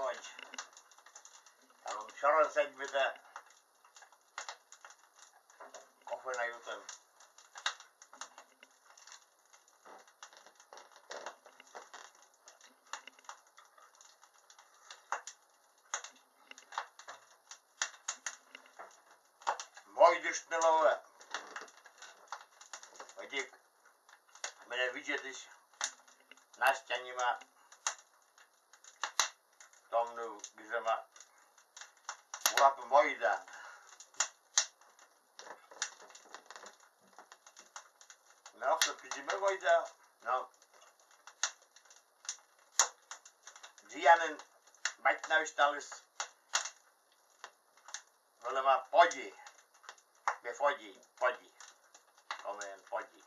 vagy. Talán soron szedve, de kofona jutom. Mojdystnelowe. Gdzie mnie widzieliś, Nastia nie ma tomnu, gdzie ma urapy mojdan. No, to widzimy mojda, no. Dzijanen baťnavištalis ma podi, be podi, omen podi.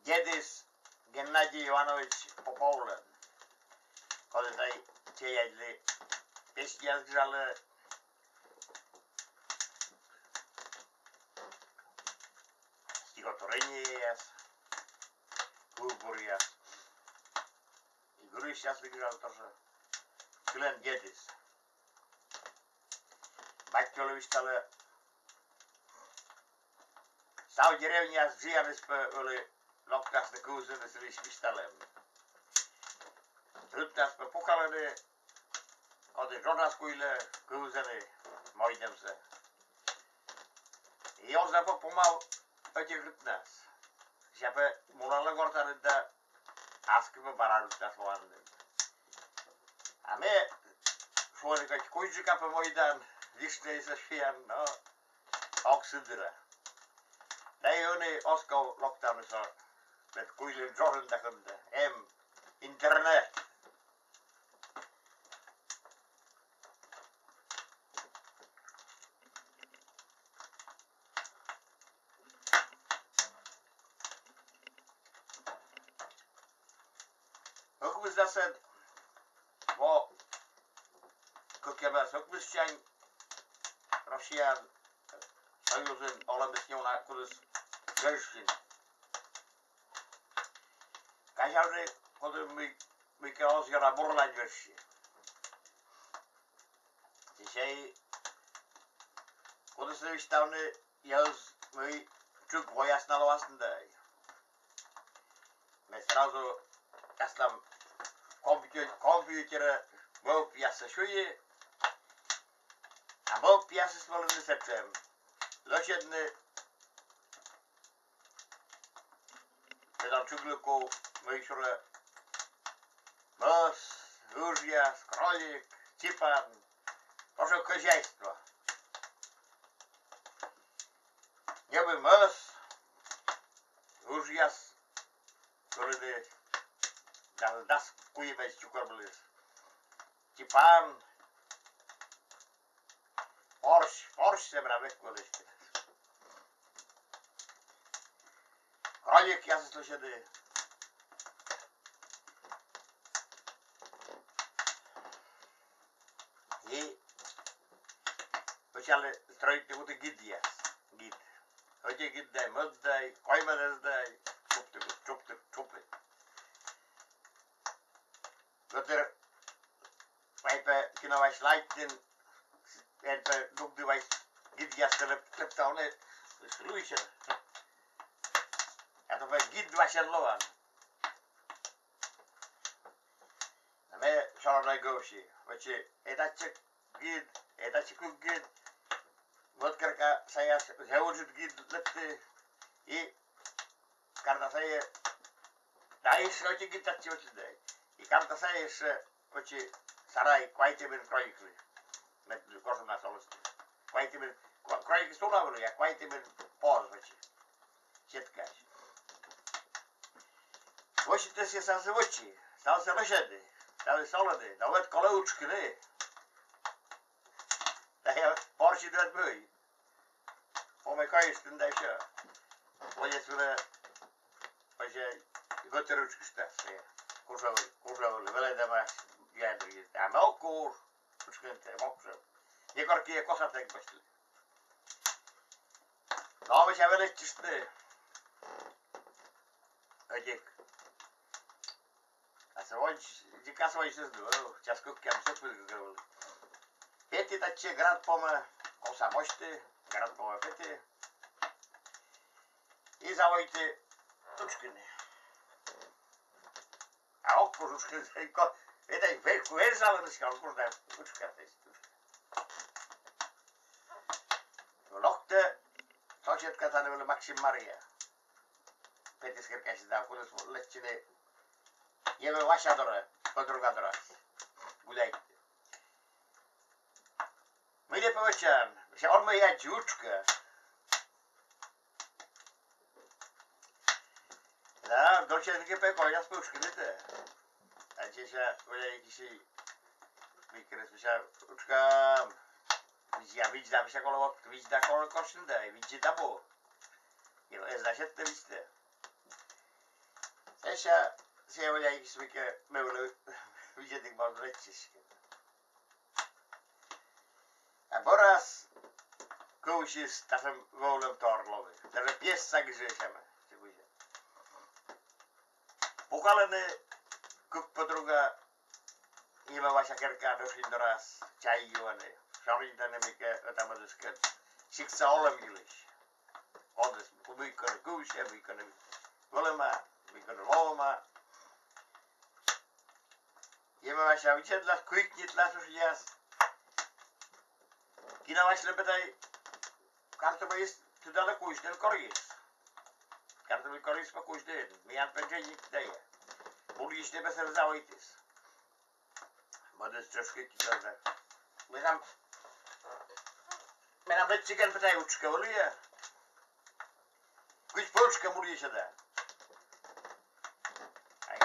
Dědis Gennadij Ivanovič Popoulen, kod tady jedli pěstitelé stigotorenias, Guburias, i Gruisias vygrál тоже, Kylen dědis. Baťolovištale Sau dеревня Žianispe oli lokkaasta kuusen selis vistalem. Ryttäspä pukalene, otin rodaskuille kuuseni moidemse. Ja osapa pumal öti rytnäs. Siapa munalla kortan, että äsken parannuttaisi luonne. Ja me suorikat kuitsikapa moidan listeisä sien, no, oksydra. Nej oni oskał lockdownissa, että kuilin johdantakunta, internet. Hukmus tässä, kokemäs hukmusjäin Russian Sojusen olemisjona kudus Görskin. Käsiauri kodu mikä on siellä Burlainversi. Siis ei kudus ystä on jos myi tryck vojasna loastandai. Me srazu kastam kompjutera vågpjäser sjuji. A vågpjäser svolene septem. Lošedne Чуглику вийшли мыс, ружья, кролик, типан, тоже хозяйство. Не бы мыс, ружья, которые даст куемость чукорблис. Типан, Порш sebravek kodeşti. Кролик я слышал. И начали строить вот гидья. Гид. Оте гид дай, мод дай, койманес дай, чупты. Готер пайпе киноваш лайтин, пайпе дугдиваш гидья склептауне, слушай. Это бы гид вашерлован. А мы шарной говши. Вообще, это чек гид, это чекук гид. Вот когда saya заужит гид лепты и когда saya дайс вообще гид от чего сюда. И когда saya вообще сарай квайтемен кройкли. Met kosen на солости. Квайтемен кройки стулавли, я квайтемен поз вообще. Сеткач. Očite si sa oči, stal se lešedy, stali soledy, nawet koloučky, ne? Tak je porši dvět boj. Pomekajíš ten daj vše. Oni jsme, že goteručky štasty, kuřovali, veledáme jádry. A melkur, počkejte, mokřel. Někorky je kosatek pošli. No, my se velečistý. Oděk. Alltså dzikas vaises do, час kukkam sepulgul. Peti tatche grad poma, osa mochte, grad poma peti. I zavojte tučkine. A okkur tučkine, vedaj, versalaneska okkur da tučkate. Lokte, točetka tane vele Maksim Maria. Petis kerkäsi da, kules letsine jeme vašadora, podrugadora. Gudajte. Mine povedčan, že on moja džučka. Da, dočet ke peko, ja spoušknete. Takže se vole kisi mikres, že učkám. Já víc dám se kolovat, víc dá kol košende, víc je tabu. Jo, je zažette víste. Takže se vole kisi mikre, me vole vidět jak mám lečišky. A boraz koušis, ta jsem volem torlovi. Takže pěsta gřešeme, si buže. Pokalené kuk podruga ima vaša kerkaa dosin doras chaijuane. Sarintane mikä otamaduskat siksa olemgilis. Odes viikkoinen kuusi ja viikkoinen kolema, viikkoinen looma. Ima vaša vitsetlas kuiknit lasus jäs. Kina vaša lepetai kartomais tudale kuisten korgis. Kartomai korgis pa kuisten. Mian penjenjik teie. Mulis ne besel zavoitis. Modes trošky kitada. Meidän vetsiken pitää utska oli ja kuis polska mulis seda. Ai.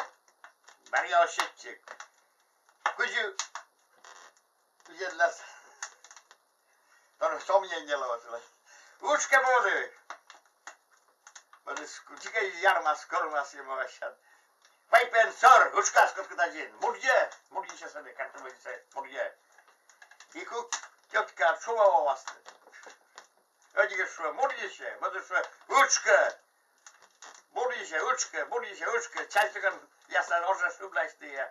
Maria Ossetchik. Kuju jedlas. Tor somjen jelovasla. Utska mode. Modes kutika jarmas kormas ja mavashat. Vai pensar, uskas koskuta진. Murje się sobie kartowy se murje. I kuk tiotka czuwała własne. Odzie szło, murje się, będę szło, uczkę. Murje się, uczkę. Często kan jasna orze szublaśty.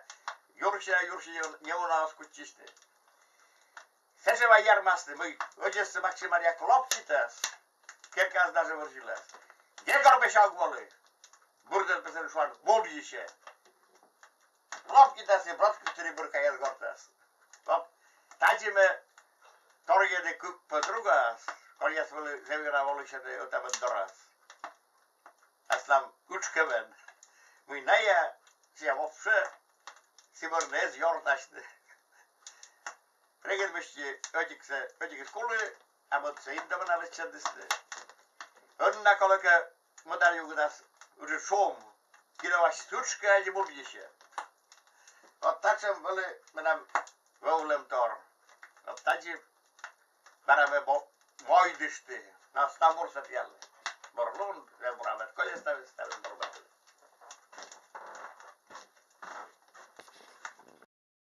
Jursie nie u nas kucisty. Seżewa jarmasty, mój ojciec Maksim Maria klopcitas. Kierka zdarzy worziles. Gdzie gorbe się ogwoli? Burdel pesen szwan, murje się. Klopcitas je brodki, który burka jest gortas. Tađime torgede kuk podrugas, koljas voli zevira volišene otamet doras. Aslam učkeven. Mój naja się wopsze, sibornez jortašne. Regel byście ödzik skole, a mod se indamana lecendisne. Onna koleka modal jugudas uży szum, kierować stuczka i murdzie się. Od taczem woli menam volem tor. Od tadzie barame mojdysty na stamursa fialle. Borlund, ja bramet, kolje stawię borlund.